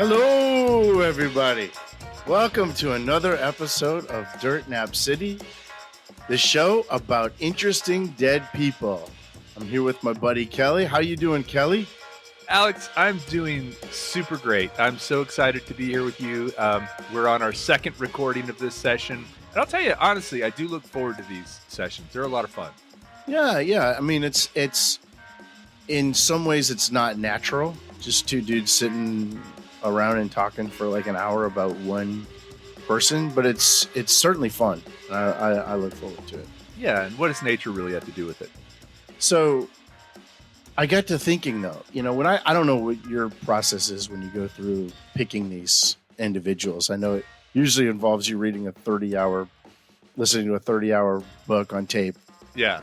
Hello, everybody. Welcome to another episode of Dirt Nap City, the show about interesting dead people. I'm here with my buddy Kelly. How you doing, Kelly? Alex, I'm doing super great. I'm so excited to be here with you. We're on our second recording of this session. And I'll tell you, honestly, I do look forward to these sessions. They're a lot of fun. Yeah. I mean, it's in some ways it's not natural. Just two dudes sitting around and talking for like an hour about one person, but it's certainly fun. I look forward to it. Yeah, and what does nature really have to do with it? So I got to thinking though, when I don't know what your process is when you go through picking these individuals. I know it usually involves you reading listening to a 30-hour book on tape. Yeah.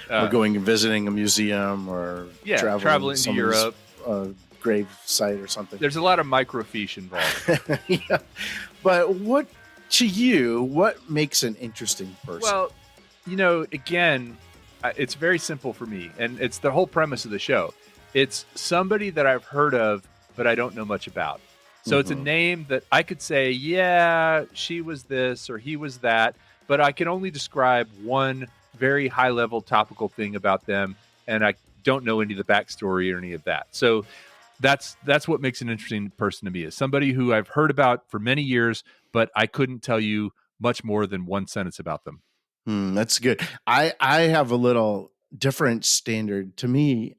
Or going and visiting a museum or traveling to Europe. Grave site or something. There's a lot of microfiche involved. Yeah. But what makes an interesting person? Well, again, it's very simple for me, and it's the whole premise of the show. It's somebody that I've heard of, but I don't know much about. So It's a name that I could say, yeah, she was this or he was that, but I can only describe one very high-level topical thing about them, and I don't know any of the backstory or any of that. So that's what makes an interesting person to me, is somebody who I've heard about for many years, but I couldn't tell you much more than one sentence about them. That's good. I have a little different standard. To me,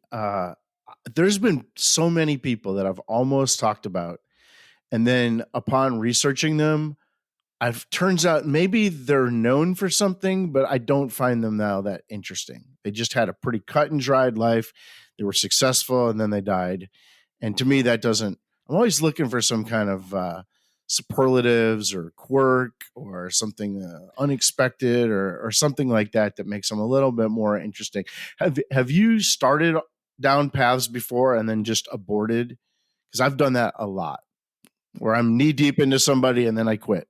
there's been so many people that I've almost talked about, and then upon researching them, turns out maybe they're known for something, but I don't find them now that interesting. They just had a pretty cut and dried life. They were successful and then they died. And to me, I'm always looking for some kind of superlatives or quirk or something unexpected or something like that makes them a little bit more interesting. Have you started down paths before and then just aborted? Because I've done that a lot, where I'm knee deep into somebody and then I quit.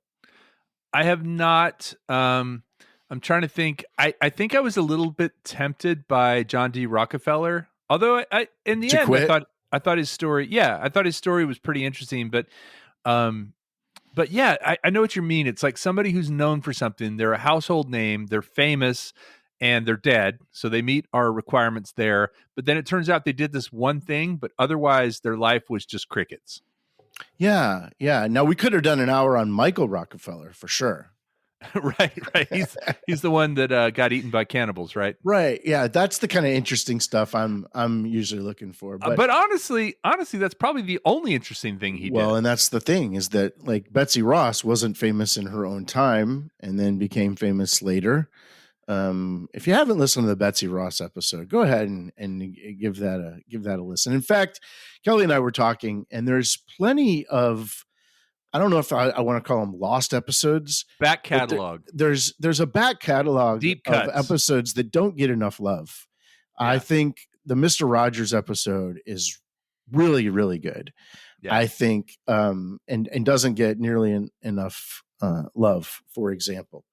I have not. I'm trying to think. I think I was a little bit tempted by John D. Rockefeller, although in the end I thought his story. Yeah, I thought his story was pretty interesting, but yeah, I know what you mean. It's like somebody who's known for something. They're a household name. They're famous, and they're dead. So they meet our requirements there. But then it turns out they did this one thing, but otherwise their life was just crickets. Yeah. Now we could have done an hour on Michael Rockefeller for sure. Right. He's the one that got eaten by cannibals, right? Right. Yeah, that's the kind of interesting stuff I'm usually looking for. But honestly, that's probably the only interesting thing he did. Well, and that's the thing, is that like Betsy Ross wasn't famous in her own time and then became famous later. If you haven't listened to the Betsy Ross episode, go ahead and give that a listen. In fact, Kelly and I were talking, and there's plenty of, I don't know if I want to call them lost episodes. Back catalog. There's a back catalog Deep of episodes that don't get enough love. Yeah. I think the Mr. Rogers episode is really, really good. Yeah. I think, and doesn't get nearly enough love, for example.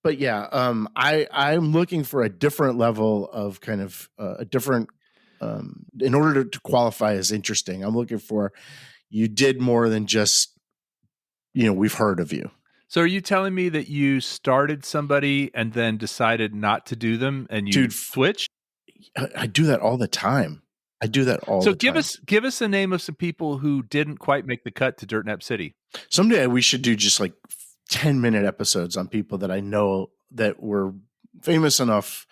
But yeah, I'm looking for a different level of kind of a different, in order to qualify as interesting, I'm looking for, you did more than just, we've heard of you. So are you telling me that you started somebody and then decided not to do them and you switched? I do that all the time. So give us a name of some people who didn't quite make the cut to Dirt Nap City. Someday we should do just like 10-minute episodes on people that I know that were famous enough.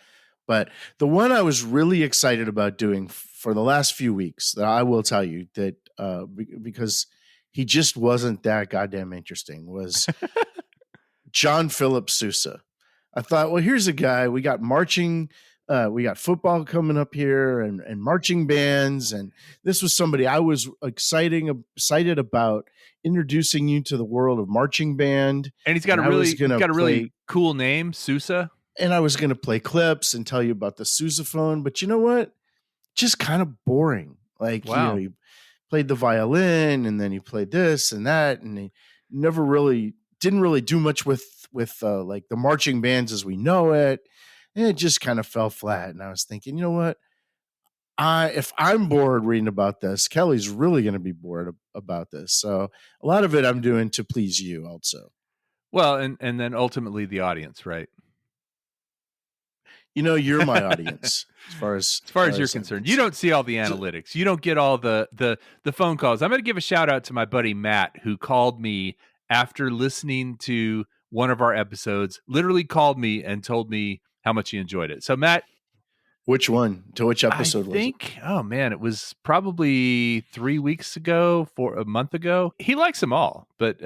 But the one I was really excited about doing for the last few weeks, that I will tell you that because he just wasn't that goddamn interesting, was John Philip Sousa. I thought, well, here's a guy. We got marching. We got football coming up here and marching bands. And this was somebody I was excited about introducing you to the world of marching band. And he's got a really cool name, Sousa. And I was going to play clips and tell you about the sousaphone. But you know what? Just kind of boring. Like, wow. He played the violin and then he played this and that. And he never really didn't really do much with like the marching bands as we know it, and it just kind of fell flat. And I was thinking, you know what? If I'm bored reading about this, Kelly's really going to be bored about this. So a lot of it I'm doing to please you, also. Well, and then ultimately the audience, right? You know, you're my audience as far as you're concerned. You don't see all the analytics. You don't get all the phone calls. I'm going to give a shout out to my buddy Matt, who called me after listening to one of our episodes, literally called me and told me how much he enjoyed it. So Matt, which one? To which episode was it? Oh man, it was probably 3 weeks ago, a month ago. He likes them all, but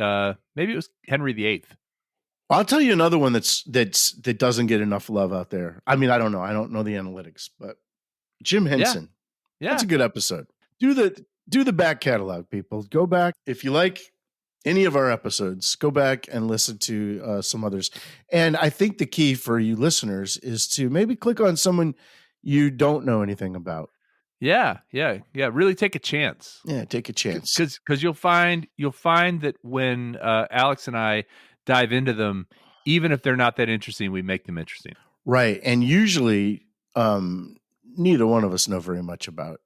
maybe it was Henry VIII. I'll tell you another one that doesn't get enough love out there. I mean, I don't know. I don't know the analytics, but Jim Henson. Yeah. That's a good episode. Do the back catalog, people. Go back. If you like any of our episodes, go back and listen to some others. And I think the key for you listeners is to maybe click on someone you don't know anything about. Yeah. Really take a chance. Yeah, take a chance. Because you'll find that when Alex and I dive into them, even if they're not that interesting, we make them interesting. Right. And usually neither one of us know very much about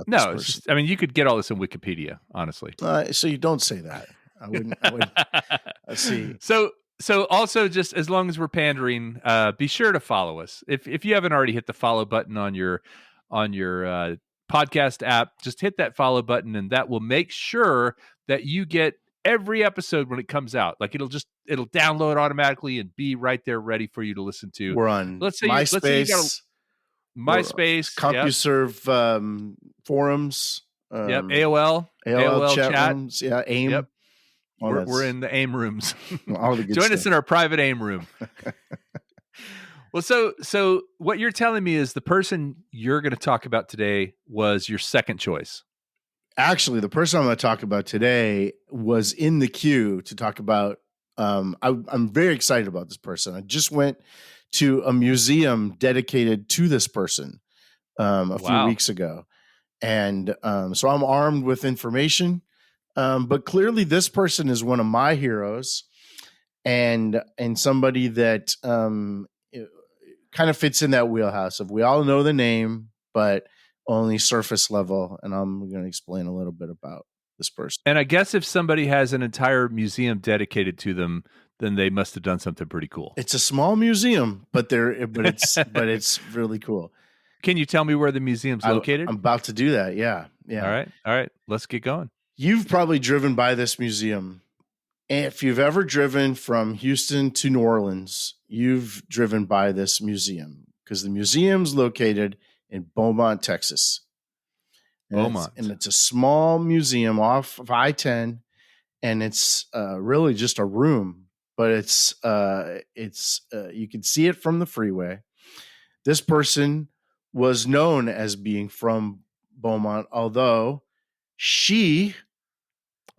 no, it's just, I mean, you could get all this in Wikipedia, honestly. So you don't say that. I would see. So also, just as long as we're pandering, be sure to follow us. If you haven't already hit the follow button on your podcast app, just hit that follow button, and that will make sure that you get every episode when it comes out. Like it'll download automatically and be right there ready for you to listen to. We're on MySpace. Let's say you got MySpace, CompuServe forums. AOL chat rooms. Yeah, AIM. Yep. We're in the AIM rooms. All the good Join stuff. us in our private AIM room. Well, so what you're telling me is the person you're going to talk about today was your second choice. Actually, the person I'm going to talk about today was in the queue to talk about. I'm very excited about this person. I just went to a museum dedicated to this person a few weeks ago. And so I'm armed with information. But clearly this person is one of my heroes and somebody that kind of fits in that wheelhouse of we all know the name, but only surface level. And I'm going to explain a little bit about this person. And I guess if somebody has an entire museum dedicated to them, then they must have done something pretty cool. It's a small museum, but it's really cool. Can you tell me where the museum's located? I'm about to do that. Yeah. All right. Let's get going. You've probably driven by this museum. And if you've ever driven from Houston to New Orleans, you've driven by this museum because the museum's located in Beaumont, Texas. And it's a small museum off of I-10, and it's really just a room, but it's you can see it from the freeway. This person was known as being from Beaumont, although she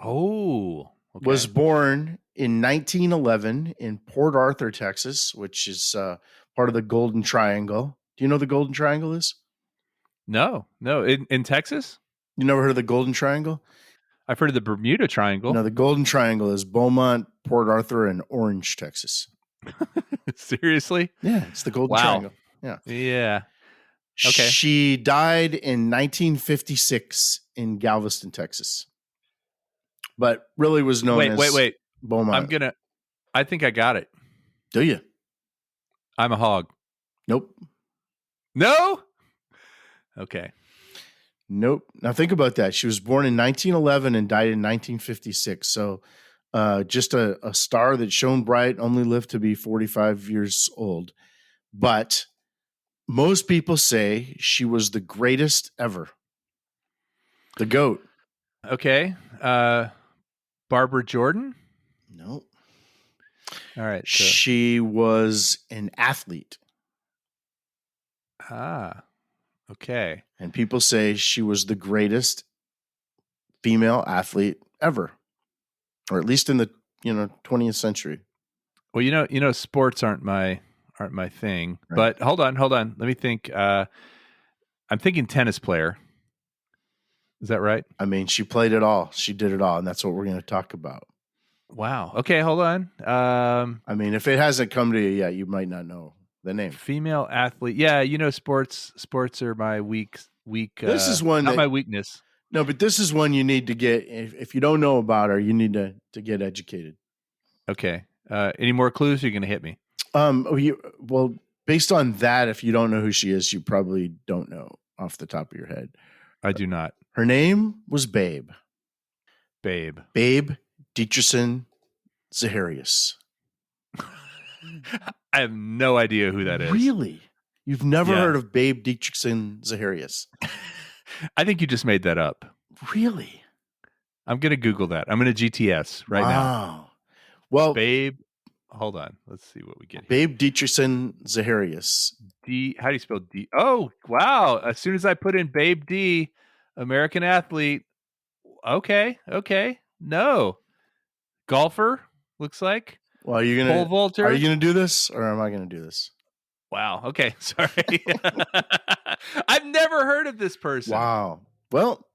was born in 1911 in Port Arthur, Texas, which is part of the Golden Triangle. Do you know what the Golden Triangle is? No. In Texas? You never heard of the Golden Triangle? I've heard of the Bermuda Triangle. No, the Golden Triangle is Beaumont, Port Arthur, and Orange, Texas. Seriously? Yeah, it's the Golden Triangle. Yeah. Okay. She died in 1956 in Galveston, Texas. But really was known as Wait. Beaumont. I think I got it. Do you? I'm a hog. Nope. No? Okay. Nope. Now think about that. She was born in 1911 and died in 1956. So just a star that shone bright, only lived to be 45 years old. But most people say she was the greatest ever. The GOAT. Okay. Barbara Jordan? No. All right. So. She was an athlete. Okay. And people say she was the greatest female athlete ever, or at least in the 20th century. Well, sports aren't my thing. Right. But hold on. Let me think. I'm thinking tennis player. Is that right? I mean, she played it all. She did it all, and that's what we're going to talk about. Wow. Okay, hold on. I mean, if it hasn't come to you yet, you might not know the name. Female athlete. Yeah, sports are my weak This is one not that my weakness. no, but this is one you need to get. If you don't know about her, you need to get educated. Okay. Any more clues? You're going to hit me. Well, based on that, if you don't know who she is, you probably don't know off the top of your head. I do not. Her name was Babe. Babe. Babe Didrikson Zaharias. I have no idea who that is. Really? You've never Yeah. heard of Babe Didrikson Zaharias? I think you just made that up. Really? I'm going to Google that. I'm going to GTS right now. Wow. Well, Babe. Hold on. Let's see what we get here. Babe Didrikson Zaharias. How do you spell D? Oh, wow. As soon as I put in Babe D, American athlete. Okay. No. Golfer, looks like. Well, are you Pole vaulter. Are you gonna do this, or am I gonna do this? Wow. Okay. Sorry. I've never heard of this person. Wow. Well,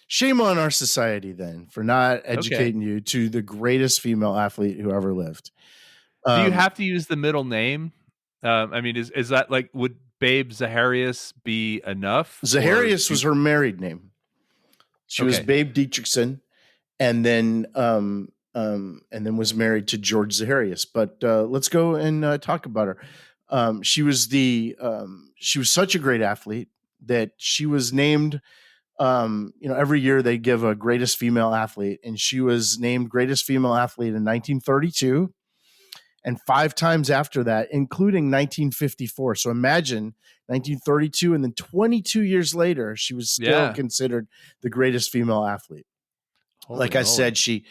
shame on our society then for not educating you to the greatest female athlete who ever lived. Do you have to use the middle name? I mean, is that like, would Babe Zaharias be enough? Zaharias was her married name. She was Babe Didrikson, and then was married to George Zaharias. But let's go and talk about her. She was such a great athlete that she was named. Every year they give a greatest female athlete, and she was named greatest female athlete in 1932. And 5 times after that, including 1954. So imagine 1932, and then 22 years later, she was still considered the greatest female athlete. Like I said, she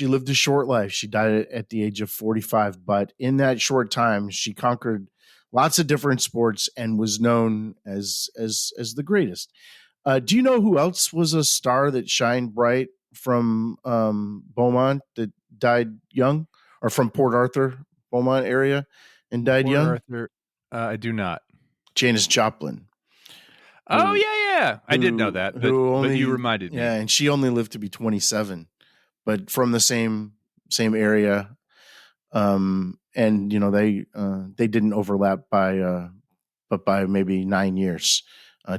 lived a short life. She died at the age of 45, but in that short time, she conquered lots of different sports and was known as the greatest. Do you know who else was a star that shined bright from Beaumont that died young? Or from Port Arthur, Beaumont area, and died young? Arthur, I do not. Janis Joplin. Oh, yeah. I did know that, but you reminded me. Yeah, and she only lived to be 27, but from the same area. And they didn't overlap but by maybe 9 years.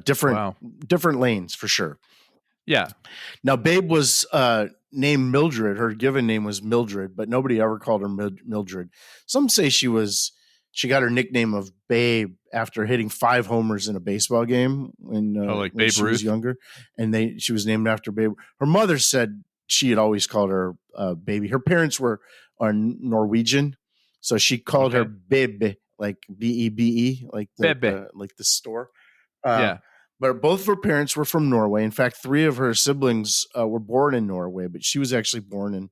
Different lanes for sure. Yeah. Now, Babe was named Mildred. Her given name was Mildred, but nobody ever called her Mildred. Some say she got her nickname of Babe after hitting 5 homers in a baseball game when Babe she Ruth was younger, and she was named after Babe. Her mother said she had always called her Baby. Her parents are Norwegian, so she called her Bebe, like Bebe, like the store. But both of her parents were from Norway. In fact, 3 of her siblings were born in Norway, but she was actually born in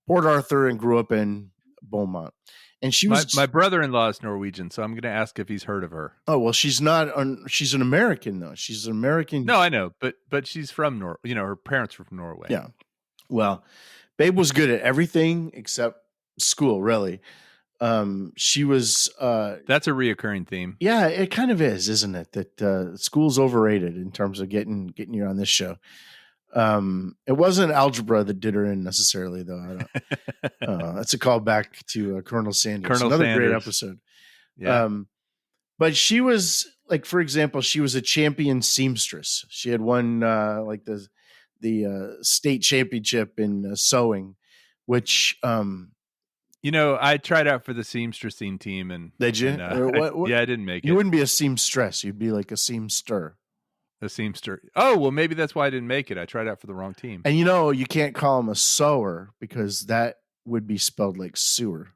Port Arthur and grew up in Beaumont. And she was my brother-in-law is Norwegian, so I'm going to ask if he's heard of her. Oh, well, she's not. She's an American though. She's an American. No, I know, but she's from her parents were from Norway. Yeah. Well, Babe was good at everything except school, really. She was that's a reoccurring theme. Yeah, it kind of is, isn't it? That school's overrated in terms of getting you on this show. It wasn't algebra that did her in necessarily, though. That's a callback to Colonel Sanders. Great episode. Yeah. But she was, like, for example, she was a champion seamstress. She had won like the state championship in sewing, which I tried out for the seamstressing team, and did you? I didn't make it. You wouldn't be a seamstress. You'd be like a seamster. A seamster. Oh, well, maybe that's why I didn't make it. I tried out for the wrong team. And you can't call him a sewer because that would be spelled like sewer.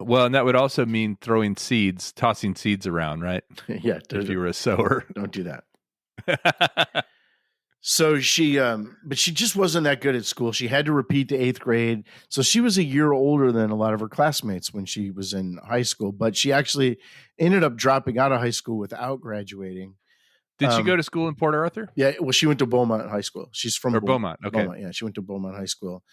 Well, and that would also mean tossing seeds around, right? Yeah. If you were a sower. Don't do that. So but she just wasn't that good at school. She had to repeat the 8th grade. So she was a year older than a lot of her classmates when she was in high school, but she actually ended up dropping out of high school without graduating. Did she go to school in Port Arthur? Yeah. Well, she went to Beaumont High School. She's from Beaumont. Okay. Beaumont, yeah. She went to Beaumont High School,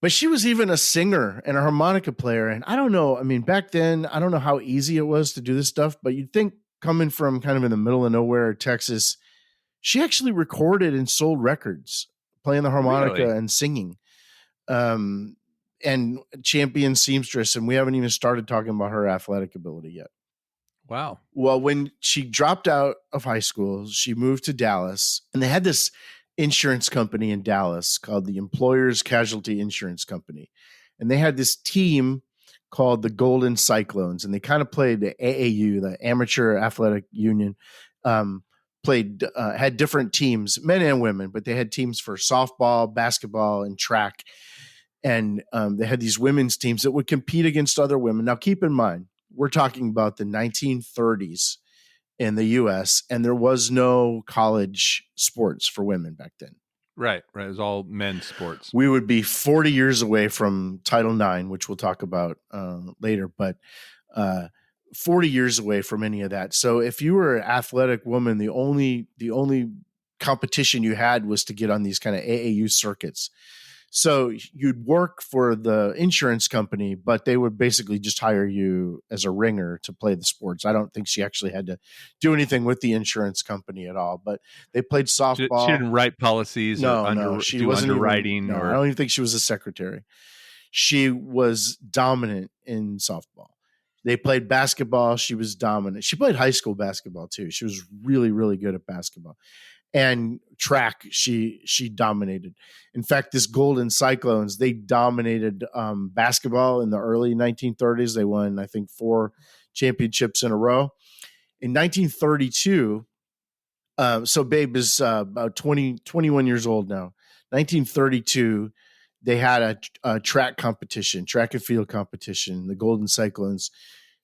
but she was even a singer and a harmonica player. And I don't know. I mean, back then, I don't know how easy it was to do this stuff, but you'd think coming from kind of in the middle of nowhere, Texas, she actually recorded and sold records playing the harmonica and singing. and champion seamstress, and we haven't even started talking about her athletic ability yet. Wow. Well, when she dropped out of high school, she moved to Dallas, and they had this insurance company in Dallas called the Employers Casualty Insurance Company. And they had this team called the Golden Cyclones, and they kind of played the AAU, the Amateur Athletic Union, had different teams, men and women, but they had teams for softball, basketball, and track. And they had these women's teams that would compete against other women. Now, keep in mind, we're talking about the 1930s in the U.S., and there was no college sports for women back then. Right. It was all men's sports. We would be 40 years away from Title IX, which we'll talk about later, but 40 years away from any of that. So if you were an athletic woman, the only competition you had was to get on these kind of AAU circuits. So you'd work for the insurance company, but they would basically just hire you as a ringer to play the sports. I don't think she actually had to do anything with the insurance company at all, but they played softball. She didn't write policies or she wasn't underwriting. I don't even think she was a secretary. She was dominant in softball. They played basketball. She was dominant. She played high school basketball too. She was really, really good at basketball. And track, she dominated. In fact, this Golden Cyclones, they dominated basketball in the early 1930s. They won, I think, 4 championships in a row. In 1932, so Babe is about 21 years old now. 1932, they had a track competition, track and field competition, the Golden Cyclones.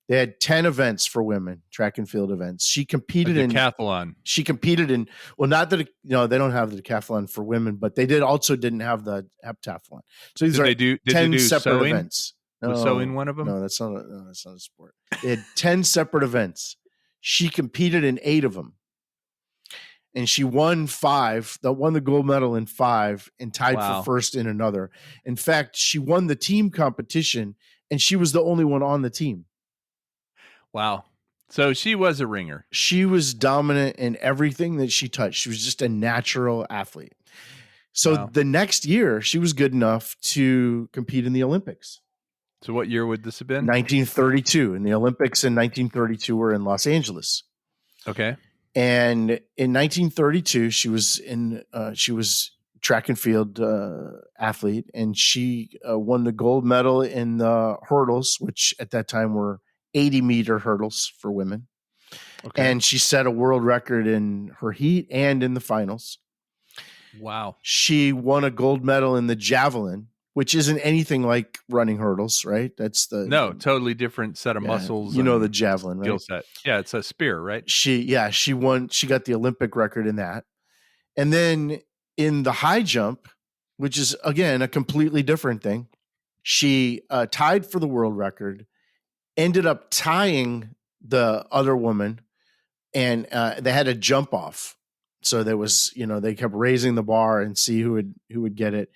They had 10 events for women, track and field events. She competed in decathlon. She competed in, well, not that, they don't have the decathlon for women, but they didn't have the heptathlon. So these are 10 separate events. Was sewing one of them? No, that's not a sport. They had 10 separate events. She competed in 8 of them. And she won 5, won the gold medal in 5 and tied for first in another. In fact, she won the team competition and she was the only one on the team. Wow. So she was a ringer. She was dominant in everything that she touched. She was just a natural athlete. So the next year, she was good enough to compete in the Olympics. So what year would this have been? 1932. And the Olympics in 1932 were in Los Angeles. Okay. And in 1932, she was track and field athlete, and she won the gold medal in the hurdles, which at that time were 80-meter hurdles for women. Okay. And she set a world record in her heat and in the finals. Wow. She won a gold medal in the javelin, which isn't anything like running hurdles, right? That's totally different set of muscles. The javelin, right? Skill set. Yeah, it's a spear, right? She won. She got the Olympic record in that. And then in the high jump, which is, again, a completely different thing, she tied for the world record, ended up tying the other woman, and they had a jump off. So there was, they kept raising the bar and see who would get it.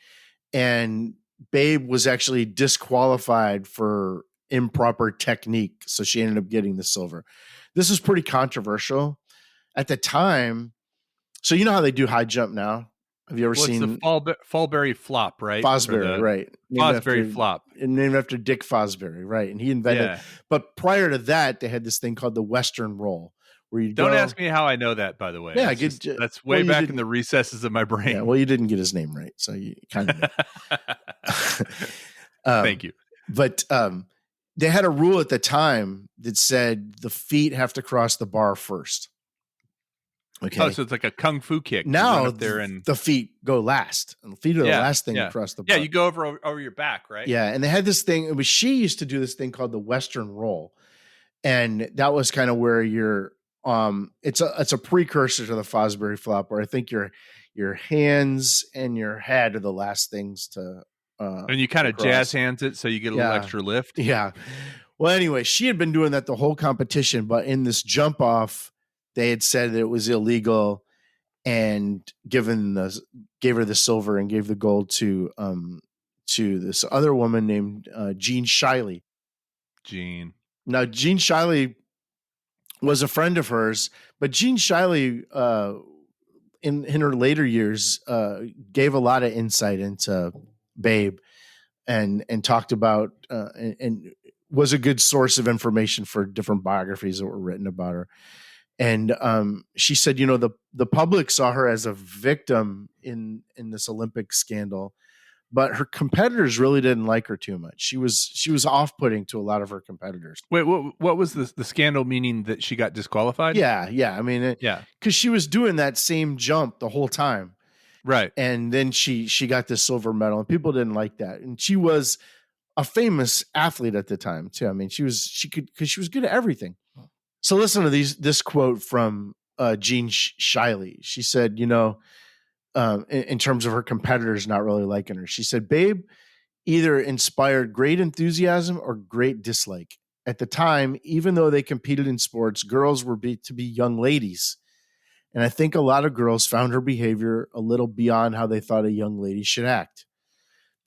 And Babe was actually disqualified for improper technique. So she ended up getting the silver. This was pretty controversial at the time. So you know how they do high jump now? Have you ever seen the Fosbury flop, right? Fosbury, right. Fosbury flop. Named after Dick Fosbury, right. And he invented it. But prior to that, they had this thing called the Western roll. Where you don't ask me how I know that, by the way. Yeah, that's way back in the recesses of my brain. Yeah, well, you didn't get his name right, so you kind of. Thank you. But they had a rule at the time that said the feet have to cross the bar first. Okay. Oh, so it's like a kung fu kick. Now the feet go last. And the feet are the last thing across the bar. Yeah, you go over your back, right? Yeah, and they had this thing. She used to do this thing called the Western roll, and that was kind of where you're. It's a precursor to the Fosbury flop, where I think your hands and your head are the last things to. And you kind of jazz hands it so you get a little extra lift. Yeah. Well, anyway, she had been doing that the whole competition, but in this jump off, they had said that it was illegal, and gave her the silver and gave the gold to this other woman named Jean Shiley. Now, Jean Shiley was a friend of hers, but Jean Shiley, in her later years, gave a lot of insight into Babe. and talked about and was a good source of information for different biographies that were written about her. And she said, the public saw her as a victim in this Olympic scandal, but her competitors really didn't like her too much. She was off-putting to a lot of her competitors. Wait, what was the scandal, meaning that she got disqualified? Yeah. I mean, yeah, because she was doing that same jump the whole time. Right. And then she got this silver medal, and people didn't like that. And she was a famous athlete at the time too. I mean, she was good at everything. So listen to this quote from Jean Shiley. She said, in terms of her competitors not really liking her, she said, Babe either inspired great enthusiasm or great dislike. At the time, even though they competed in sports, girls were to be young ladies. And I think a lot of girls found her behavior a little beyond how they thought a young lady should act.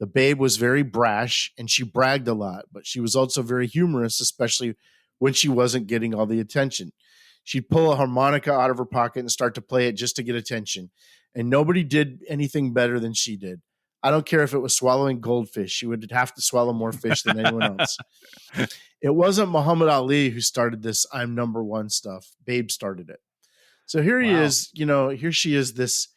The Babe was very brash and she bragged a lot, but she was also very humorous, especially when she wasn't getting all the attention. She'd pull a harmonica out of her pocket and start to play it just to get attention. And nobody did anything better than she did. I don't care if it was swallowing goldfish. She would have to swallow more fish than anyone else. It wasn't Muhammad Ali who started this I'm number one stuff. Babe started it. So here he is, here she is, this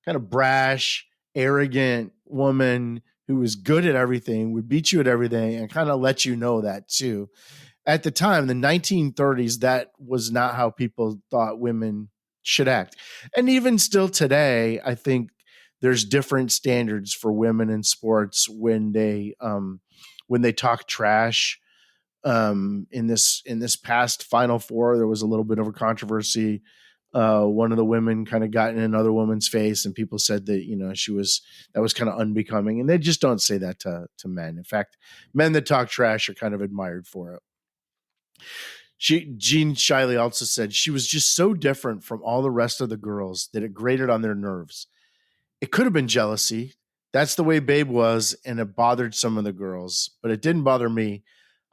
kind of brash, arrogant woman who was good at everything, would beat you at everything, and kind of let you know that too. At the time, the 1930s, that was not how people thought women should act. And even still today, I think there's different standards for women in sports when they talk trash. In this past Final Four, there was a little bit of a controversy. One of the women kind of got in another woman's face, and people said that that was kind of unbecoming, and they just don't say that to men. In fact, men that talk trash are kind of admired for it. Jean Shiley also said she was just so different from all the rest of the girls that it grated on their nerves. It could have been jealousy. That's the way Babe was, and it bothered some of the girls, but it didn't bother me.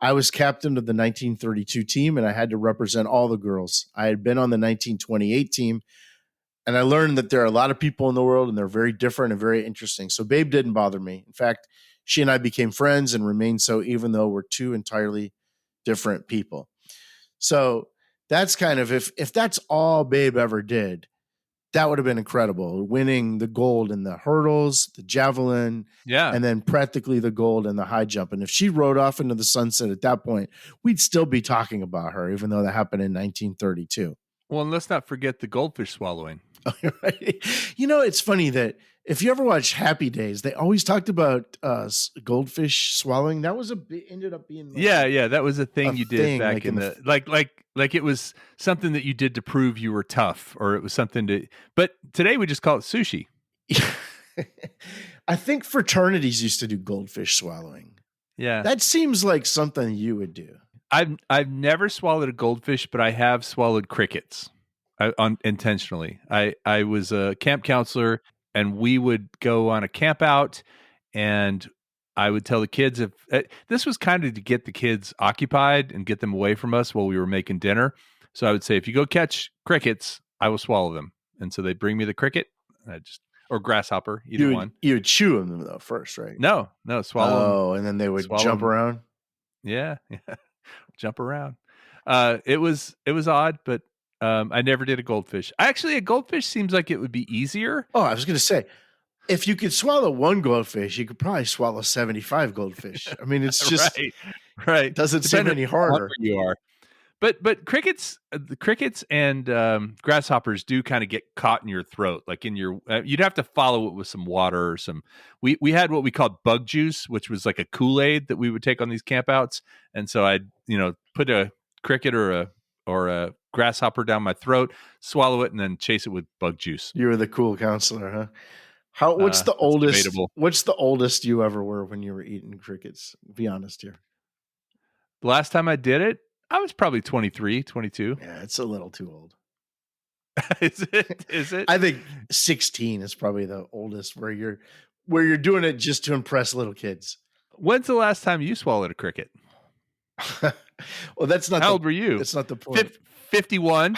I was captain of the 1932 team, and I had to represent all the girls. I had been on the 1928 team, and I learned that there are a lot of people in the world, and they're very different and very interesting. So Babe didn't bother me. In fact, she and I became friends and remained so, even though we're two entirely different people. So that's kind of, if that's all Babe ever did, that would have been incredible. Winning the gold in the hurdles, the javelin, and then practically the gold in the high jump. And if she rode off into the sunset at that point, we'd still be talking about her, even though that happened in 1932. Well, and let's not forget the goldfish swallowing. Right. It's funny that if you ever watch Happy Days, they always talked about goldfish swallowing. That was ended up being that was a thing you did back in the like it was something that you did to prove you were tough, or it was something to. But today we just call it sushi. I think fraternities used to do goldfish swallowing. Yeah, that seems like something you would do. I've never swallowed a goldfish, but I have swallowed crickets. Intentionally. I was a camp counselor, and we would go on a camp out, and I would tell the kids this was kind of to get the kids occupied and get them away from us while we were making dinner. So I would say, if you go catch crickets, I will swallow them. And so they'd bring me the cricket, or grasshopper, one. You would chew them though first, right? No, swallow them. Oh, and then they would jump around. Yeah, jump around. It was odd, but I never did a goldfish. Actually, a goldfish seems like it would be easier. Oh, I was going to say, if you could swallow one goldfish, you could probably swallow 75 goldfish. I mean, it's just right. Doesn't seem any harder. You are, but crickets, the crickets and grasshoppers do kind of get caught in your throat, like in your. You'd have to follow it with some water or some. We had what we called bug juice, which was like a Kool-Aid that we would take on these campouts, and so I'd put a cricket or a grasshopper down my throat, swallow it, and then chase it with bug juice. You were the cool counselor, huh? What's the oldest? Debatable. What's the oldest you ever were when you were eating crickets? Be honest here. The last time I did it, I was probably 23, 22. Yeah, it's a little too old. Is it? I think 16 is probably the oldest where you're doing it just to impress little kids. When's the last time you swallowed a cricket? Well, that's not. How old were you? That's not the point. 51.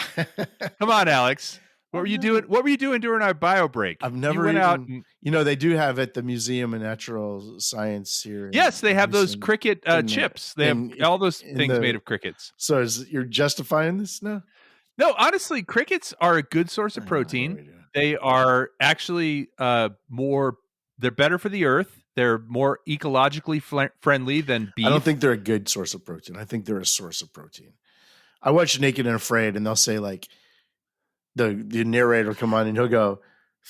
Come on, Alex. What were you doing? What were you doing during our bio break? I've You never went out eaten. and You know, they do have at the Museum of Natural Science here yes, they in have those Houston. cricket chips. They have all those In things made the. of crickets. So you're justifying this now? No, honestly, crickets are a good source of Here protein. we do. They are actually more. They're better for the earth. They're more ecologically friendly than beef. I don't think they're a good source of protein. I think they're a source of protein. I watch Naked and Afraid, and they'll say like the narrator will come on and he'll go,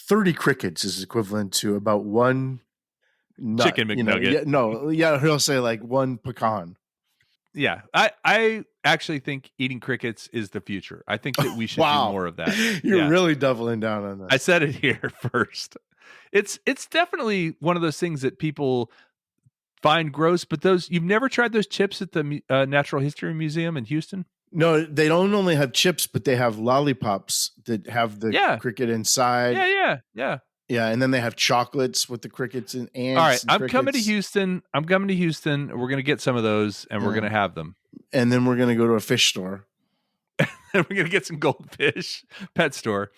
30 crickets is equivalent to about one nut. Chicken You know, McNugget. he'll say like one pecan. Yeah, I actually think eating crickets is the future. I think that we should do Wow. more of that. You're really doubling down on that. I said it here first. It's definitely one of those things that people find gross, but those you've never tried those chips at the Natural History Museum in Houston? No, they don't only have chips, but they have lollipops that have the cricket inside. Yeah. And then they have chocolates with the crickets and ants. All right, and I'm coming to Houston. We're going to get some of those, and we're going to have them. And then we're going to go to a fish store. And we're going to get some goldfish pet store.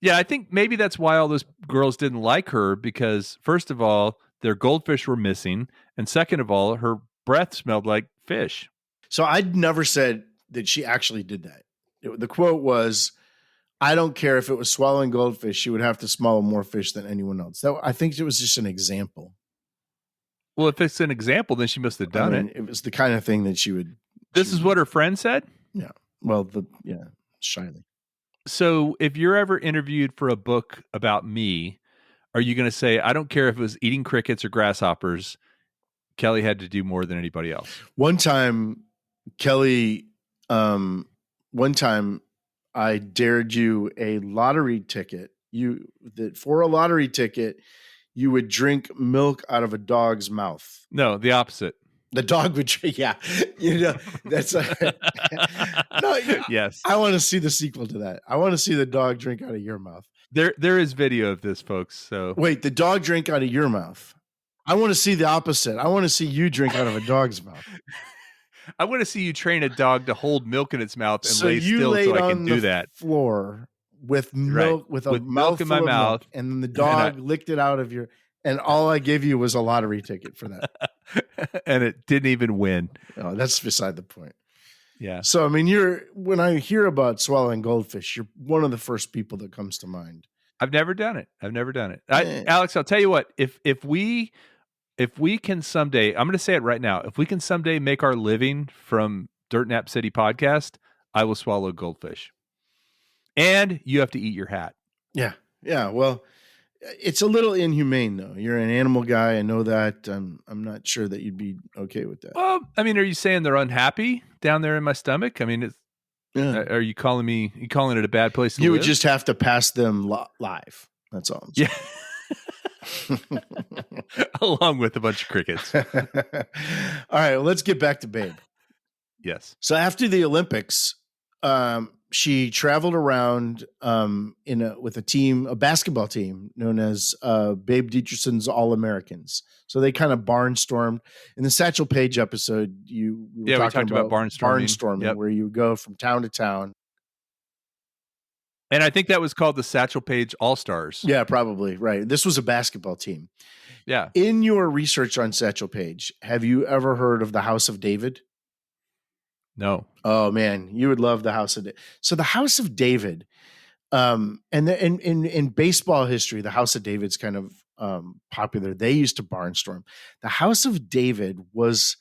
Yeah, I think maybe that's why all those girls didn't like her because, first of all, their goldfish were missing, and second of all, her breath smelled like fish. So I'd never said that she actually did that. The quote was, I don't care if it was swallowing goldfish, she would have to swallow more fish than anyone else. I think it was just an example. Well, if it's an example, then she must have done it. It was the kind of thing that she would. This is what her friend said? Yeah. Well, shyly. So if you're ever interviewed for a book about me, are you going to say, I don't care if it was eating crickets or grasshoppers, Kelly had to do more than anybody else? One time, Kelly, I dared you a lottery ticket. For a lottery ticket, you would drink milk out of a dog's mouth. No, the opposite. The dog would drink. Yeah, that's no. Yes, I want to see the sequel to that. I want to see the dog drink out of your mouth. There is video of this, folks. So wait, the dog drink out of your mouth. I want to see the opposite. I want to see you drink out of a dog's mouth. I want to see you train a dog to hold milk in its mouth and lay still so I can do that. Floor with milk, with milk in my mouth, and then the dog licked it out of your. And all I gave you was a lottery ticket for that. And it didn't even win. Oh, that's beside the point. Yeah. So, I mean, when I hear about swallowing goldfish, you're one of the first people that comes to mind. I've never done it. Alex, I'll tell you what, if we can someday, I'm going to say it right now, if we can someday make our living from Dirt Nap City podcast, I will swallow goldfish. And you have to eat your hat. Yeah. Yeah. Well, it's a little inhumane, though. You're an animal guy. I know that. I'm not sure that you'd be okay with that. Well, I mean, are you saying they're unhappy down there in my stomach? I mean, are you calling it a bad place to live? You would just have to pass them live. That's all. Yeah. Along with a bunch of crickets. All right, well, let's get back to Babe. Yes. So after the Olympics, she traveled around with a basketball team known as Babe Didrikson's All-Americans. So they kind of barnstormed. In the Satchel Paige episode, we talked about barnstorming, yep. Where you go from town to town. And I think that was called the Satchel Paige All-Stars. Yeah, probably. Right. This was a basketball team. Yeah. In your research on Satchel Paige, have you ever heard of the House of David? No. Oh man, you would love the House of David. So the House of David, and in baseball history, the House of David's kind of popular. They used to barnstorm. The House of David was,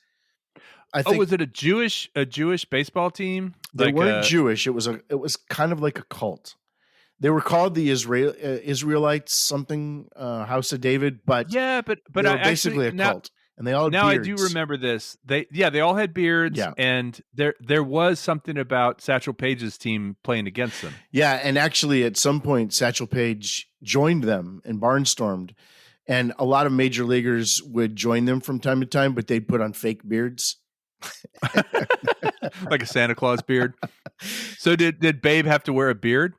I think, was it a Jewish baseball team? They weren't Jewish. It was kind of like a cult. They were called the Israelites something, House of David, but they were basically a cult. And they all had beards. I do remember this. They all had beards, and there was something about Satchel Paige's team playing against them. Yeah, and actually at some point Satchel Paige joined them and barnstormed, and a lot of major leaguers would join them from time to time, but they'd put on fake beards. Like a Santa Claus beard. So did Babe have to wear a beard?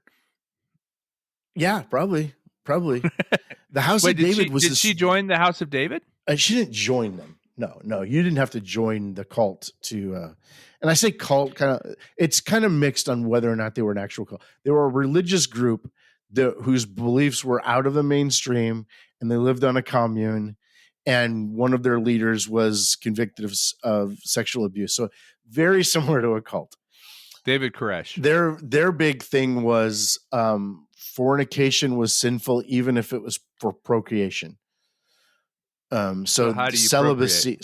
Yeah, probably. The House of David was. Did she join the House of David? She didn't join them. no. You didn't have to join the cult to. And I say cult, it's kind of mixed on whether or not they were an actual cult. They were a religious group whose beliefs were out of the mainstream, and they lived on a commune. And one of their leaders was convicted of sexual abuse. So very similar to a cult. David Koresh. Their big thing was fornication was sinful, even if it was for procreation. So how do you celibacy,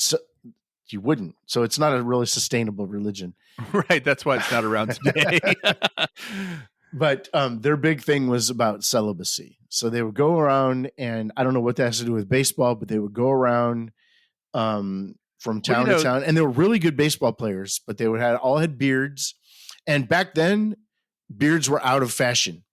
you wouldn't. So it's not a really sustainable religion. Right. That's why it's not around today. But their big thing was about celibacy. So they would go around, and I don't know what that has to do with baseball, but they would go around from town to town, and they were really good baseball players, but they all had beards. And back then, beards were out of fashion.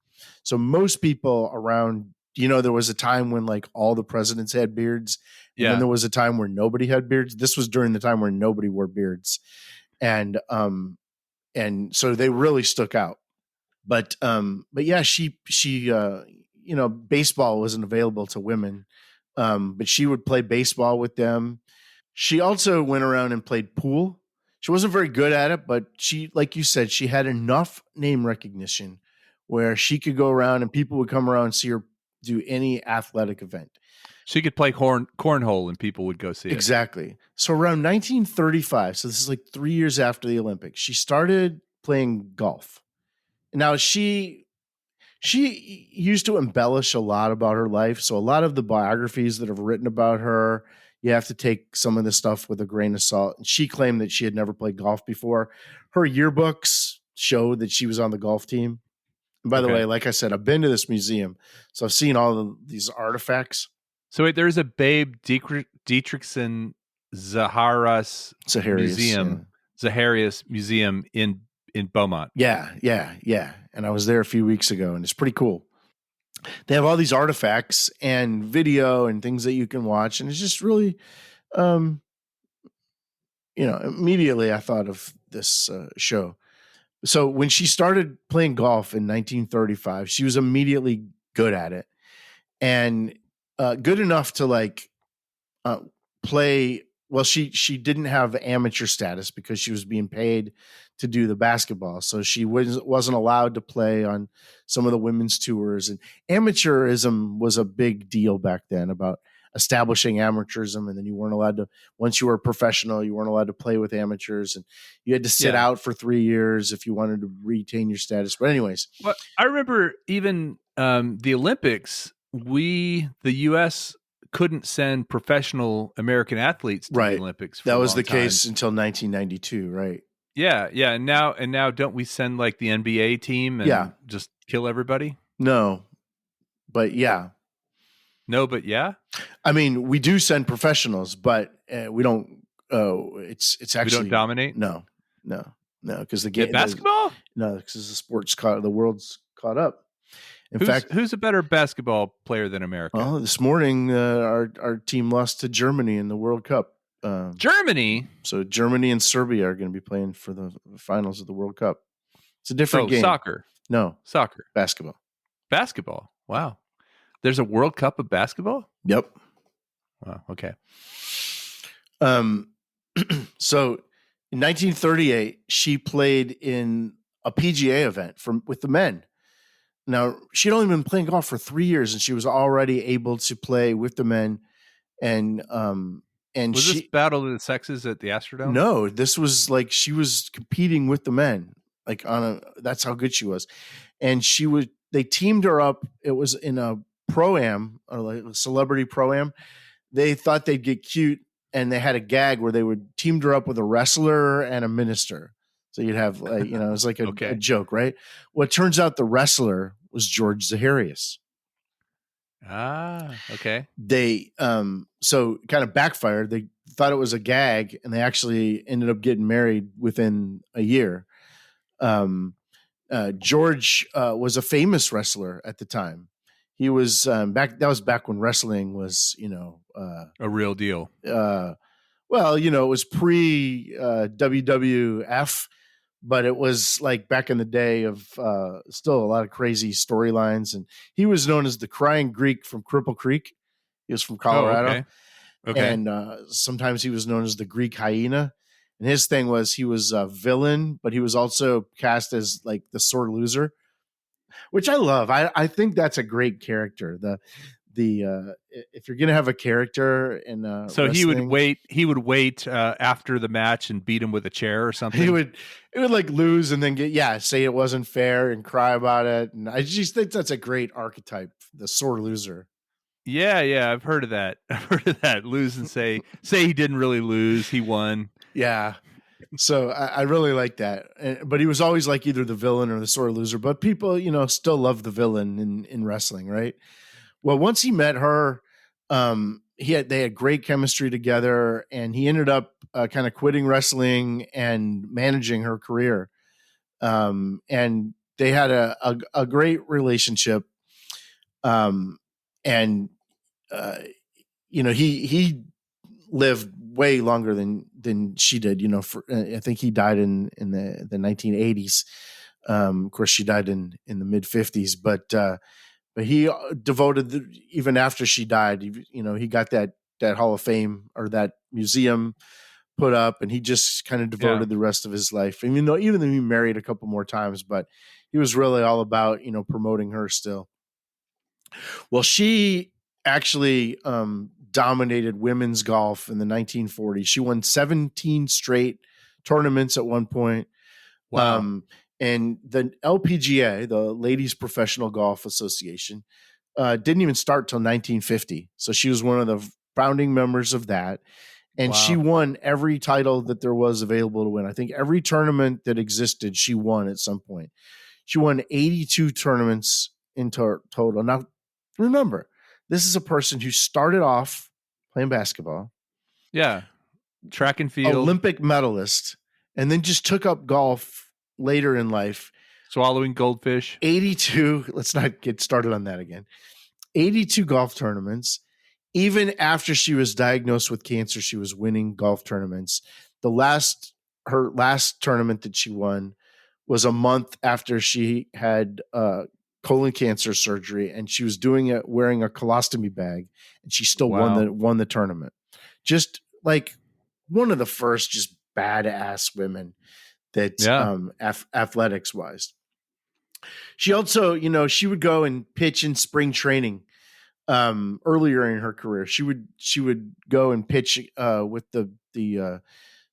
So most people around, there was a time when like all the presidents had beards. And then there was a time where nobody had beards. This was during the time where nobody wore beards. And so they really stuck out. But yeah, she baseball wasn't available to women. But she would play baseball with them. She also went around and played pool. She wasn't very good at it, but she, like you said, she had enough name recognition where she could go around and people would come around and see her do any athletic event. She could play cornhole and people would go see it. Exactly. So around 1935, so this is like 3 years after the Olympics, she started playing golf. Now she used to embellish a lot about her life. So a lot of the biographies that have written about her, you have to take some of the stuff with a grain of salt. And she claimed that she had never played golf before. Her yearbooks showed that she was on the golf team. And by the way, like I said, I've been to this museum, so I've seen all of these artifacts. So wait, there's a Babe Didrikson Zaharias museum, Zaharias museum in Beaumont. Yeah. And I was there a few weeks ago, and it's pretty cool. They have all these artifacts and video and things that you can watch, and it's just really, immediately I thought of this show. So when she started playing golf in 1935, she was immediately good at it, and good enough to play. Well, she didn't have amateur status because she was being paid to do the basketball, so she wasn't allowed to play on some of the women's tours. And amateurism was a big deal back then, about establishing amateurism, and then you weren't allowed to. Once you were a professional, you weren't allowed to play with amateurs, and you had to sit out for 3 years if you wanted to retain your status. But anyways, well, I remember even the Olympics. The U.S. couldn't send professional American athletes to the Olympics. That was the case until 1992, right? Yeah. And now don't we send like the NBA team and just kill everybody? No, but yeah. I mean, we do send professionals, but we don't. It's actually, we don't dominate. No, because the game basketball. No, because the world's caught up. In fact, who's a better basketball player than America? Oh, this morning our team lost to Germany in the World Cup. Germany. So Germany and Serbia are going to be playing for the finals of the World Cup. It's a different game. Soccer. No, soccer. Basketball. Basketball. Wow. There's a World Cup of basketball? Yep. Wow. Okay. So in 1938, she played in a PGA event with the men. Now, she'd only been playing golf for 3 years, and she was already able to play with the men. And was this Battle of the Sexes at the Astrodome? No, this was like she was competing with the men, like that's how good she was. And they teamed her up. It was in a pro-am, or like a celebrity pro-am. They thought they'd get cute, and they had a gag where they would teamed her up with a wrestler and a minister. So you'd have, it was like a joke, right? Well, it turns out the wrestler was George Zaharias. Ah, okay. They so kind of backfired. They thought it was a gag, and they actually ended up getting married within a year. George was a famous wrestler at the time. He was back. That was back when wrestling was, a real deal. Well, it was pre WWF. But it was like back in the day of still a lot of crazy storylines. And he was known as the Crying Greek from Cripple Creek. He was from Colorado. Oh, okay. Okay. and sometimes he was known as the Greek hyena. And his thing was he was a villain, but he was also cast as like the sore loser, which I love. I think that's a great character. The if you're gonna have a character in So he would wrestling, wait. He would wait after the match and beat him with a chair or he something. would like lose and then say it wasn't fair and cry about it. And I just think that's a great archetype, the sore loser. Yeah, yeah, I've heard of that. I've heard of that. Lose and say he didn't really lose. He won. Yeah. So I really like that. But he was always like either the villain or the sore loser. But people, still love the villain in wrestling, right? Well, once he met her, they had great chemistry together, and he ended up kind of quitting wrestling and managing her career. And they had a great relationship. Um, and he lived way longer than she did. I think he died in the 1980s. Of course, she died in the mid 50s, but he devoted even after she died. He got that Hall of Fame or that museum put up, and he just kind of Yeah, devoted the rest of his life. I mean, though, even though he married a couple more times, but he was really all about promoting her still. Well, she actually dominated women's golf in the 1940s. She won 17 straight tournaments at one point. wow. Um, and the LPGA, the Ladies Professional Golf Association, didn't even start till 1950. So she was one of the founding members of that. And she Wow. won every title that there was available to win. I think every tournament that existed, she won at some point. She won 82 tournaments in total. Now, remember, this is a person who started off playing basketball, Yeah, track and field, Olympic medalist, and then just took up golf later in life. swallowing goldfish. 82, let's not get started on that again. 82 golf tournaments. Even after she was diagnosed with cancer, she was winning golf tournaments. Her last tournament that she won was a month after she had colon cancer surgery, and she was doing it wearing a colostomy bag, and she still Wow. won the tournament. Just like one of the first just badass women that Yeah. athletics wise. She also, she would go and pitch in spring training. Earlier in her career, she would go and pitch with the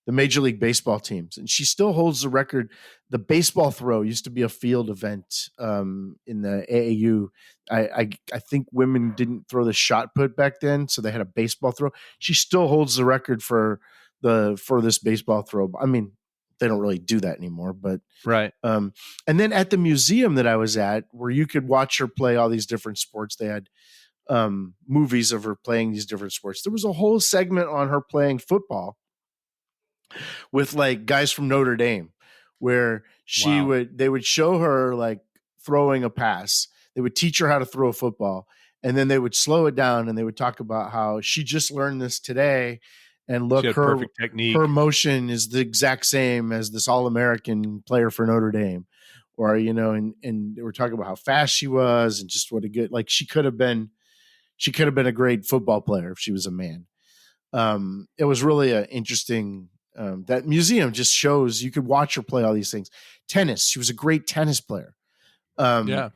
Major League Baseball teams, and she still holds the record. The baseball throw used to be a field event in the AAU. I think women didn't throw the shot put back then, so they had a baseball throw. She still holds the record for the furthest baseball throw. I mean, they don't really do that anymore, but Right. and then at the museum that I was at, where you could watch her play all these different sports, they had movies of her playing these different sports. There was a whole segment on her playing football with like guys from Notre Dame, where Wow. they would show her like throwing a pass. They would teach her how to throw a football, and then they would slow it down and they would talk about how she just learned this today, and She look, had perfect her technique. motion is the exact same as this All-American player for Notre Dame. Or, and they were talking about how fast she was and just what a good, like she could have been a great football player if she was a man. It was really an interesting. That museum just shows you could watch her play all these things. Tennis, she was a great tennis player. Um, Yeah.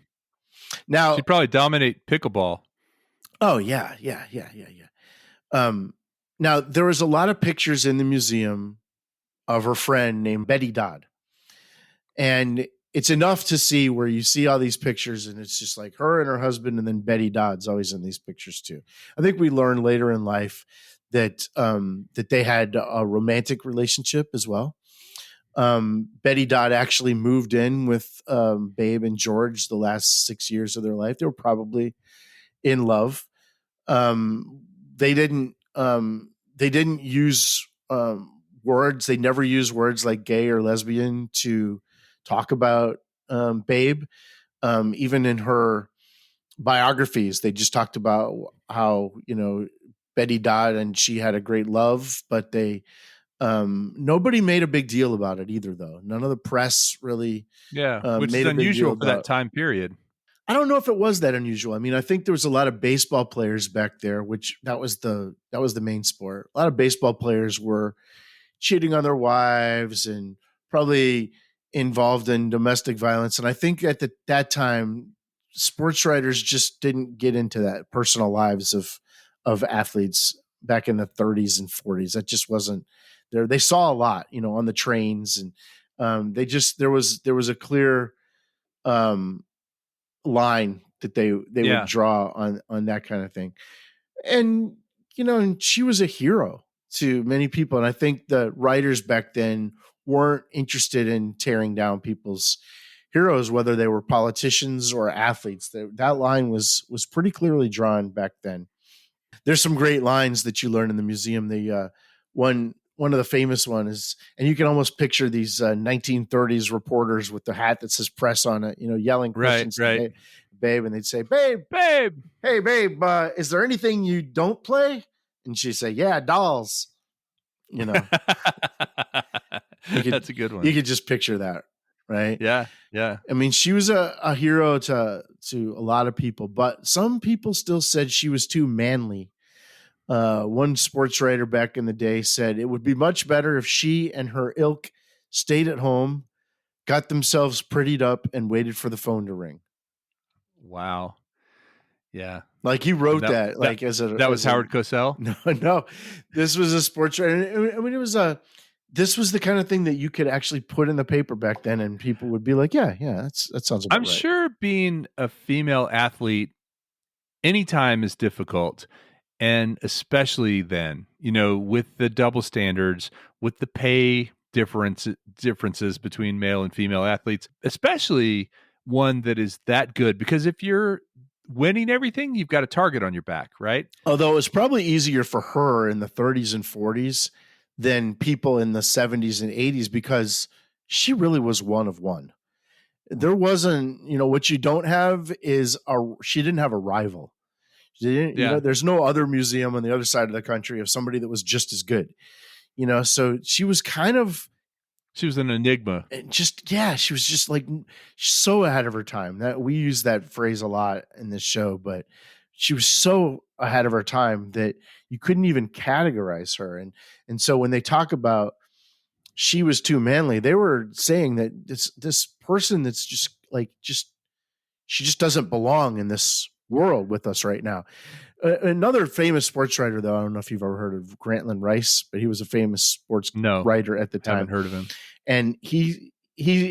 now, She'd probably dominate pickleball. oh yeah. Um, now there was a lot of pictures in the museum of her friend named Betty Dodd, and it's enough to see where you see all these pictures and it's just like her and her husband, and then Betty Dodd's always in these pictures too. I think we learned later in life that they had a romantic relationship as well. Betty Dodd actually moved in with Babe and George the last 6 years of their life. They were probably in love. Um, they didn't use words. They never use words like gay or lesbian to talk about Babe. Even in her biographies, they just talked about how Betty Dodd and she had a great love, but they nobody made a big deal about it either, though. None of the press really Yeah, which is made a big deal unusual for that about. time period. I don't know if it was that unusual. I mean, I think there was a lot of baseball players back there, which that was the main sport. A lot of baseball players were cheating on their wives and probably involved in domestic violence. And I think at that time, sports writers just didn't get into that personal lives of athletes back in the 30s and 40s. That just wasn't there. They saw a lot, on the trains, and they just there was a clear um, line that they would Yeah. draw on that kind of thing. And and she was a hero to many people, and I think the writers back then weren't interested in tearing down people's heroes, whether they were politicians or athletes. That line was pretty clearly drawn back then. There's some great lines that you learn in the museum. The one of the famous one is, and you can almost picture these 1930s reporters with the hat that says press on it, yelling Right, questions to right. Babe, and they'd say, "Babe, Babe. hey Babe, is there anything you don't play?" And she'd say, "Yeah, dolls." You know, That's a good one. you could just picture that, right? Yeah, yeah. I mean, she was a hero to a lot of people, but some people still said she was too manly. One sports writer back in the day said it would be much better if she and her ilk stayed at home, got themselves prettied up, and waited for the phone to ring. Wow. Yeah. Like he wrote That that, that like as a that was Howard Cosell? no, this was a sports writer. I mean, this was the kind of thing that you could actually put in the paper back then, and people would be like, "Yeah, that sounds about I'm right." sure being a female athlete anytime is difficult. And especially then, with the double standards, with the pay differences between male and female athletes, especially one that is that good. Because if you're winning everything, you've got a target on your back, right? Although it was probably easier for her in the 30s and 40s than people in the 70s and 80s because she really was one of one. There wasn't, what you don't have is she didn't have a rival. She didn't, Yeah. there's no other museum on the other side of the country of somebody that was just as good. So she was kind of She was an enigma. she was just like so ahead of her time. That we use that phrase a lot in this show, but she was so ahead of her time that you couldn't even categorize her. And so when they talk about she was too manly, they were saying that this person that's she just doesn't belong in this world with us right now. Another famous sports writer, though, I don't know if you've ever heard of Grantland Rice, but he was a famous sports No, writer at the time. haven't heard of him. And he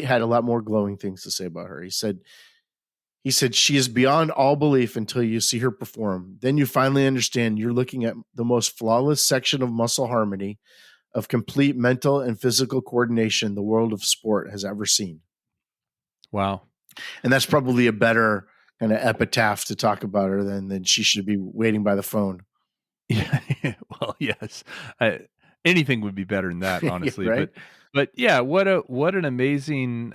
had a lot more glowing things to say about her. He said, she is beyond all belief until you see her perform. Then you finally understand you're looking at the most flawless section of muscle harmony, of complete mental and physical coordination the world of sport has ever seen. Wow. And that's probably a better kind of epitaph to talk about her than she should be waiting by the phone. Yeah. Well, yes. Anything would be better than that, honestly. Yeah, right? But yeah, what an amazing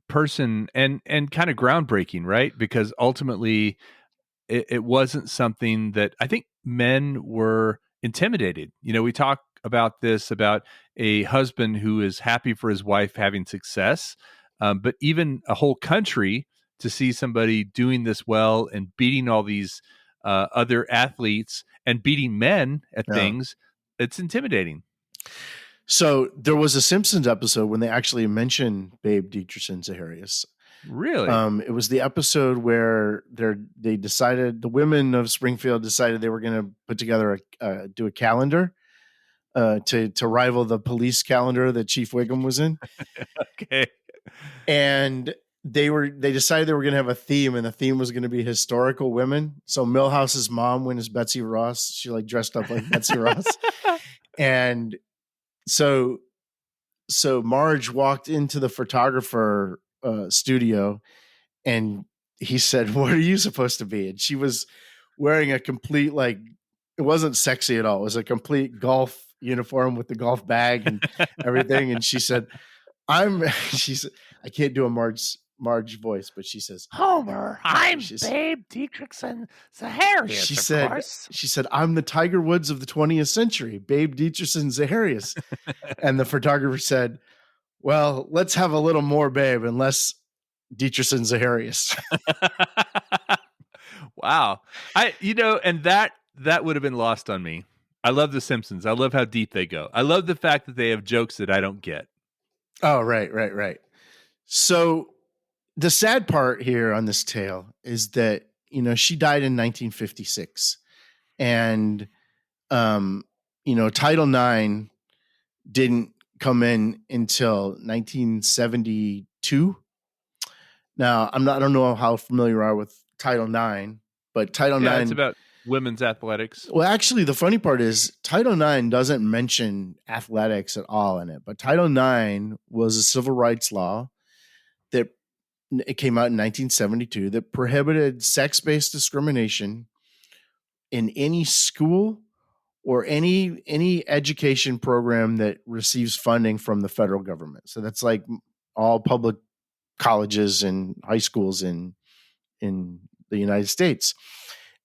person and kind of groundbreaking, right? Because ultimately it wasn't something that I think men were intimidated. We talk about this, about a husband who is happy for his wife having success, but even a whole country to see somebody doing this well and beating all these other athletes and beating men at things, it's intimidating. So there was a Simpsons episode when they actually mentioned Babe Didrikson Zaharias. Really? It was the episode where they decided, the women of Springfield decided they were going to put together do a calendar to rival the police calendar that Chief Wiggum was in. Okay. And they decided they were going to have a theme, and the theme was going to be historical women. So Milhouse's mom went as Betsy Ross. She dressed up like Betsy Ross. And so Marge walked into the photographer studio, and he said, "What are you supposed to be?" And she was wearing a complete, it wasn't sexy at all. It was a complete golf uniform with the golf bag and everything. And she said, I can't do a Marge voice, but she says, "Homer, I'm Babe Didrikson Zaharias." She said, "I'm the Tiger Woods of the 20th century, Babe Didrikson Zaharias." And the photographer said, "Well, let's have a little more, Babe, and less Didrikson Zaharias. Wow. And that would have been lost on me. I love The Simpsons. I love how deep they go. I love the fact that they have jokes that I don't get. Oh, right. So the sad part here on this tale is that, she died in 1956, and, Title IX didn't come in until 1972. Now, I don't know how familiar you are with Title IX, but Title IX, it's about women's athletics. Well, actually, the funny part is Title IX doesn't mention athletics at all in it, but Title IX was a civil rights law that it came out in 1972 that prohibited sex-based discrimination in any school or any education program that receives funding from the federal government. So that's like all public colleges and high schools in the United States.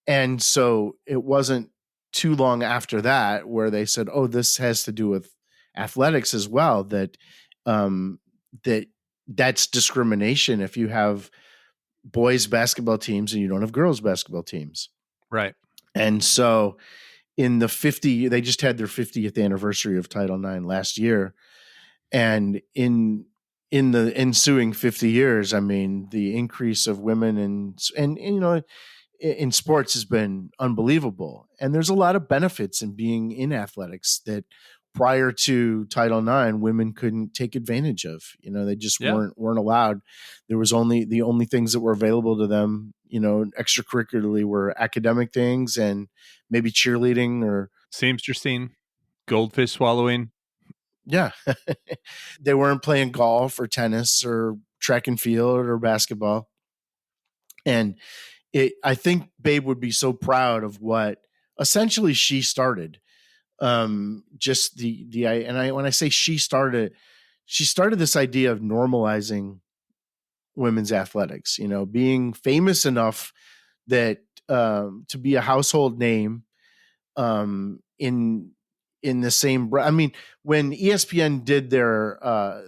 And so it wasn't too long after that where they said, "Oh, this has to do with athletics as well." That's discrimination if you have boys basketball teams and you don't have girls basketball teams, right? And so in they just had their 50th anniversary of Title IX last year, and in the ensuing 50 years, I mean, the increase of women in sports has been unbelievable. And there's a lot of benefits in being in athletics that prior to Title IX, women couldn't take advantage of. They just weren't allowed. There was the only things that were available to them, extracurricularly, were academic things and maybe cheerleading or seamstressing, goldfish swallowing. Yeah. They weren't playing golf or tennis or track and field or basketball. And I think Babe would be so proud of what essentially she started. Just when I say she started this idea of normalizing women's athletics, being famous enough that to be a household name in the same. I mean, when ESPN did their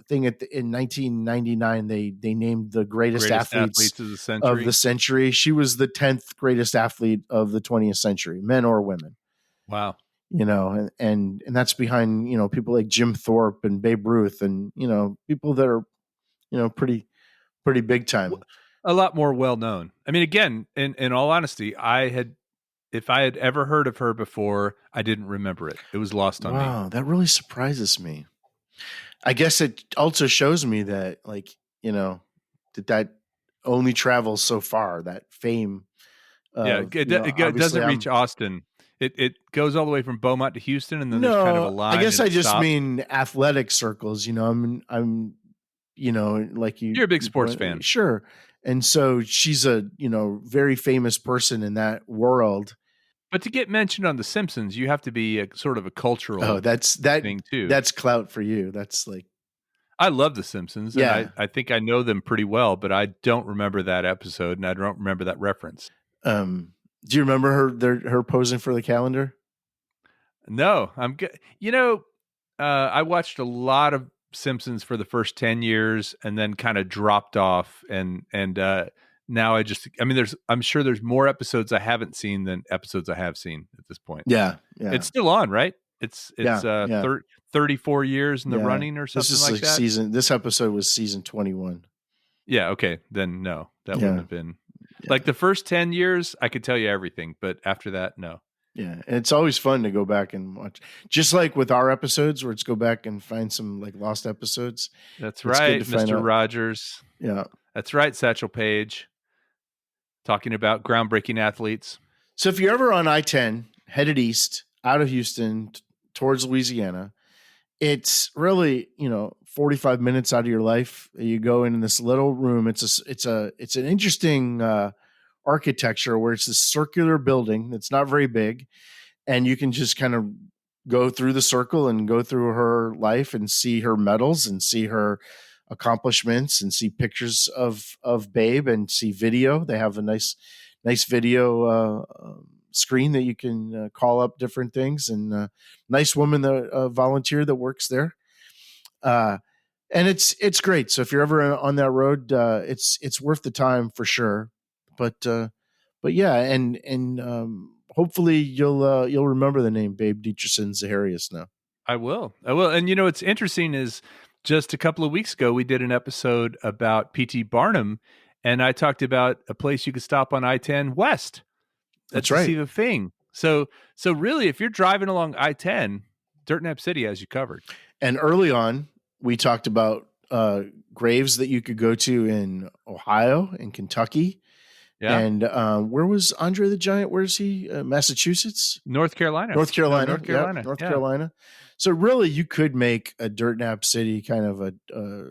thing in 1999, they named the greatest athletes of the century. She was the 10th greatest athlete of the 20th century, men or women. Wow. And that's behind, people like Jim Thorpe and Babe Ruth and, people that are, pretty big time. A lot more well known. I mean, again, in all honesty, if I had ever heard of her before, I didn't remember it. It was lost on me. Wow, that really surprises me. I guess it also shows me that, that only travels so far, that fame. It doesn't reach Austin. It goes all the way from Beaumont to Houston, and then there's kind of a line. I guess I just mean athletic circles. I'm like you. You're a big sports fan, sure. And so she's a very famous person in that world. But to get mentioned on The Simpsons, you have to be a sort of a cultural thing too. That's clout for you. That's like, I love The Simpsons. Yeah. And I think I know them pretty well, but I don't remember that episode and I don't remember that reference. Do you remember her posing for the calendar? No, I'm good. I watched a lot of Simpsons for the first 10 years and then kind of dropped off. And now I'm sure there's more episodes I haven't seen than episodes I have seen at this point. Yeah. It's still on, right? It's 34 years in the running or something like that. This episode was season 21. Yeah. Okay. Then no, that wouldn't have been like the first 10 years. I could tell you everything, but after that, no. Yeah. And it's always fun to go back and watch, just like with our episodes where it's go back and find some like lost episodes. That's right. Mr. Rogers. Yeah. That's right. Satchel Paige talking about groundbreaking athletes. So if you're ever on I-10 headed east out of Houston towards Louisiana, it's really, 45 minutes out of your life. You go in this little room. It's an interesting architecture where it's this circular building that's not very big, and you can just kind of go through the circle and go through her life and see her medals and see her accomplishments and see pictures of Babe and see video. They have a nice video screen that you can call up different things, and nice woman that volunteer that works there. And it's great. So if you're ever on that road, it's worth the time for sure. But yeah, and hopefully you'll remember the name Babe Didrikson Zaharias now. I will. And what's interesting is just a couple of weeks ago we did an episode about P.T. Barnum, and I talked about a place you could stop on I-10 West. That's right. To see the thing. So really, if you're driving along I-10, Dirt Nap City has you covered. And early on, we talked about graves that you could go to in Ohio and Kentucky. Yeah. And where was Andre the Giant? Where is he? Massachusetts? North Carolina. North Carolina. Yep, North Carolina. So really, you could make a Dirt Nap City kind of a,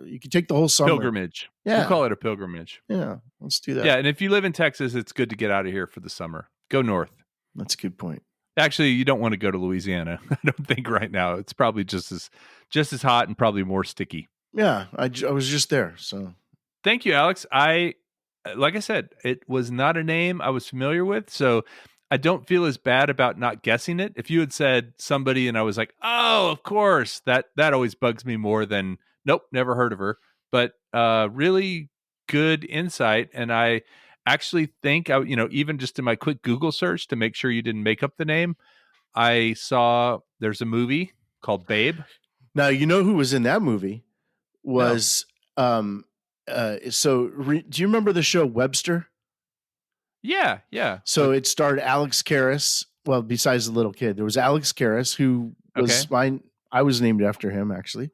you could take the whole summer. Pilgrimage. Yeah. We'll call it a pilgrimage. Yeah, let's do that. Yeah, and if you live in Texas, it's good to get out of here for the summer. Go north. That's a good point. Actually, you don't want to go to Louisiana. I don't think right now. It's probably just as hot and probably more sticky. Yeah, I was just there. So thank you, Alex. Like I said, it was not a name I was familiar with, so I don't feel as bad about not guessing it. If you had said somebody and I was like, oh, of course, that always bugs me more than, nope, never heard of her. But really good insight, and I actually think, even just in my quick Google search to make sure you didn't make up the name, I saw there's a movie called Babe. Now, you know who was in that movie was, do you remember the show Webster? Yeah. So it starred Alex Karras. Well, besides the little kid, there was Alex Karras, who was mine. I was named after him, actually.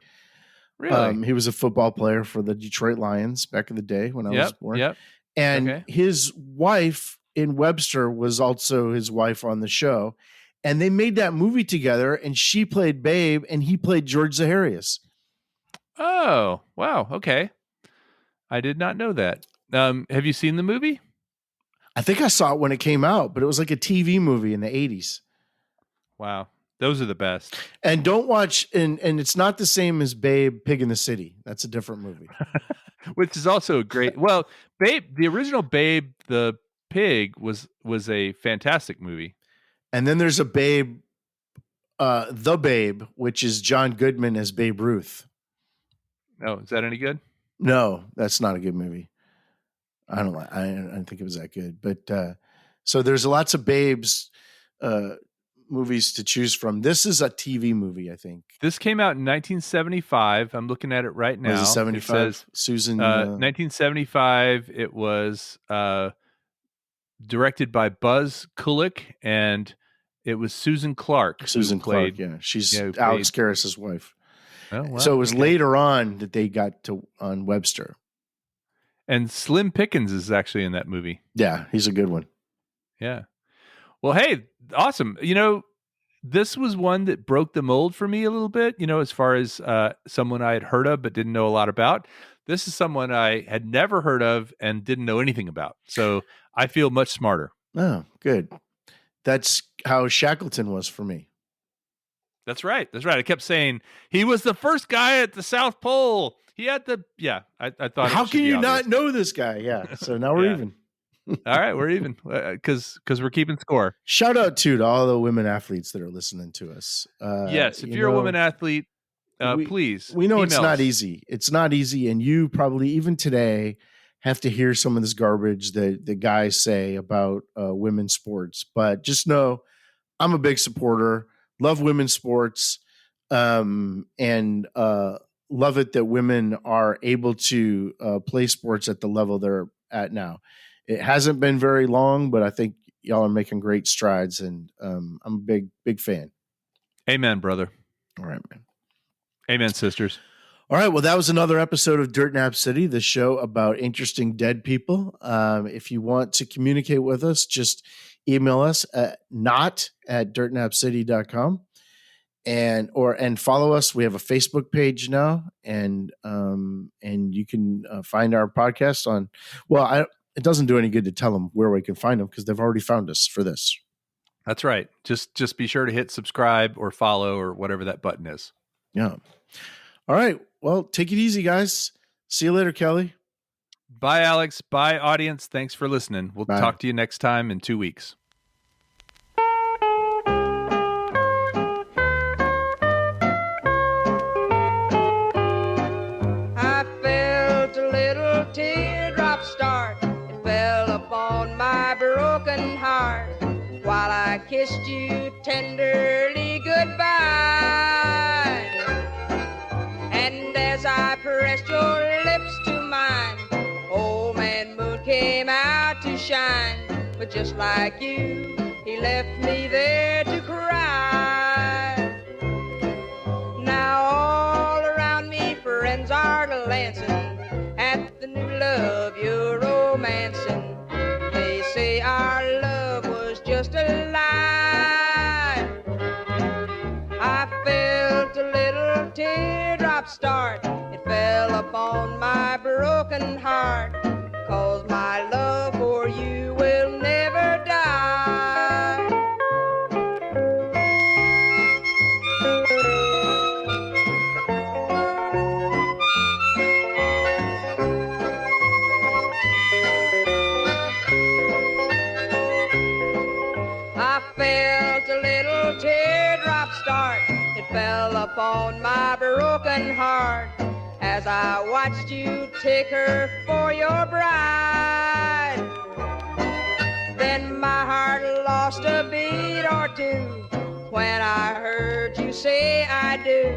Really? He was a football player for the Detroit Lions back in the day when I was born. Yep. And his wife in Webster was also his wife on the show. And they made that movie together, and she played Babe and he played George Zaharias. Oh, wow. Okay. I did not know that. Have you seen the movie? I think I saw it when it came out, but it was like a TV movie in the 80s. Wow. Those are the best. And don't watch, and it's not the same as Babe, Pig in the City. That's a different movie. Which is also a great, well, Babe, the original Babe the Pig was a fantastic movie. And then there's a Babe, The Babe, which is John Goodman as Babe Ruth. Oh, is that any good? No, that's not a good movie. I don't think it was that good. But so there's lots of Babes movies to choose from. This is a TV movie, I think. This came out in 1975. I'm looking at it right now. Was it 75? It says, Susan. 1975. It was directed by Buzz Kulick, and it was Susan Clark. Susan Clark, yeah. She's Alex Karras' wife. Oh, wow. So it was later on that they got on Webster. And Slim Pickens is actually in that movie. Yeah, he's a good one. Yeah. Well, hey, awesome. This was one that broke the mold for me a little bit, as far as someone I had heard of but didn't know a lot about. This is someone I had never heard of and didn't know anything about. So I feel much smarter. Oh, good. That's how Shackleton was for me. That's right. I kept saying he was the first guy at the South Pole. He had I thought. How can you not know this guy? Yeah. So now we're even. All right, we're even because we're keeping score. Shout out to all the women athletes that are listening to us. Yes, if you're a woman athlete, please. We know it's not easy. It's not easy, and you probably even today have to hear some of this garbage that the guys say about women's sports. But just know, I'm a big supporter. Love women's sports, and love it that women are able to play sports at the level they're at now. It hasn't been very long, but I think y'all are making great strides, and I'm a big fan. Amen, brother. All right, man. Amen, sisters. All right, well, that was another episode of Dirt Nap City, the show about interesting dead people. If you want to communicate with us, just email us at not@dirtnapcity.com and follow us. We have a Facebook page now, and you can find our podcast on. Well, it doesn't do any good to tell them where we can find them because they've already found us for this. That's right. Just be sure to hit subscribe or follow or whatever that button is. Yeah. All right. Well, take it easy, guys. See you later, Kelly. Bye, Alex. Bye, audience. Thanks for listening. We'll talk to you next time in 2 weeks. kissed you tenderly goodbye. And as I pressed your lips to mine, old man Moon came out to shine. But just like you, he left me there to cry. Now all around me friends are glancing at the new love you're romancing. They say our love was just a lie. I felt a little teardrop start. It fell upon my broken heart. 'Cause my love for you will never die. I felt a little teardrop start. It fell upon my broken heart as I watched you take her for your bride. Then my heart lost a beat or two when I heard you say I do.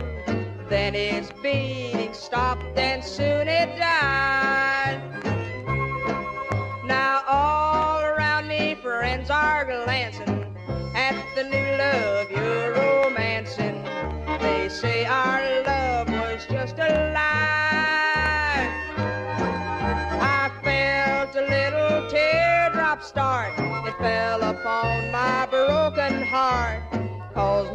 Then its beating stopped and soon it died. Now all around me friends are glancing at the new love you're romancing. They say our love was just a lie. I felt a little teardrop start. It fell upon my broken heart. 'Cause